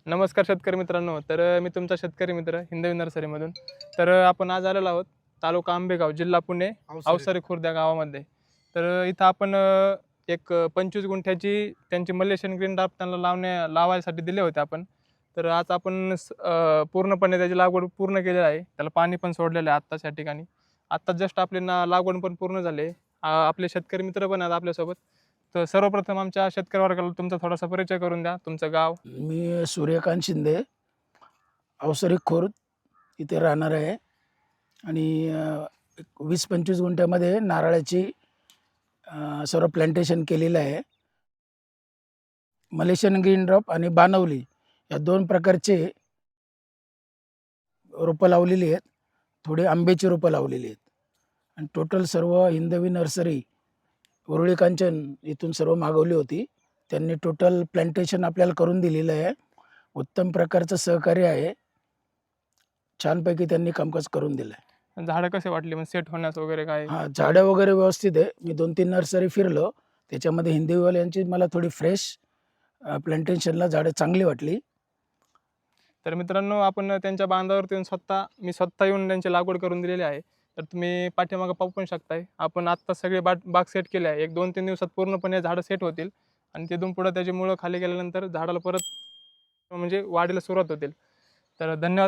नमस्कार शेतकरी मित्रांनो. मी तुमचा शेतकरी मित्र हिंदवी नर्सरीमधून. आपण आज आलेलो आहोत तालुका आंबेगाव, जिल्हा पुणे, अवसरी खुर्द या गावामध्ये. इथं आपण एक 25 गुंठ्याची त्यांची मलेशियन ग्रीन ड्राफ्ट त्यांना लावायसाठी दिले होते आपण. आज आपण पूर्णपणे त्याची लागवड पूर्ण केलेली आहे. त्याला पाणी पण सोडलेलं आहे आत्ताच या ठिकाणी. आत्ताच जस्ट आपली लागवड पण पूर्ण झाली आहे. आपले शेतकरी मित्र पण आहेत आपल्यासोबत. तर सर्वप्रथम आमच्या शेतकरी वर्गाला तुमचा थोडासा परिचय करून द्या, तुमचं गाव. मी सूर्यकांत शिंदे, अवसरी खुर्द इथे राहणार आहे आणि 20-25 गुंठ्यामध्ये नारळाची सर्व प्लांटेशन केलेलं आहे. मलेशियन ग्रीन ड्रॉप आणि बानवली या 2 प्रकारचे रोपं लावलेली आहेत. थोडी आंब्याची रोपं लावलेली आहेत आणि टोटल सर्व हिंदवी नर्सरी उरुळी कांचन इथून सर्व मागवली होती. त्यांनी टोटल प्लांटेशन आपल्याला करून दिलेलं आहे. उत्तम प्रकारचं सहकार्य आहे. छानपैकी त्यांनी कामकाज करून दिलं आहे. झाडं कसे वाटले मग सेट होण्यास वगैरे काय? हां, झाडं वगैरे व्यवस्थित आहे. मी 2-3 नर्सरी फिरलो. त्याच्यामध्ये हिंदवीवाल्यांची मला थोडी फ्रेश प्लांटेशनला झाडं चांगली वाटली. तर मित्रांनो, आपण त्यांच्या बांधावरती येऊन मी स्वतः येऊन त्यांची लागवड करून दिलेली आहे. तर तुम्ही पाठीमागं पाहू पण शकताय. आपण आत्ता सगळे बाग सेट केले आहे. 1-2-3 दिवसात पूर्णपणे झाडं सेट होतील आणि तिथून पुढं त्याची मुळं खाली गेल्यानंतर झाडाला परत म्हणजे वाढीला सुरुवात होतील. तर धन्यवाद.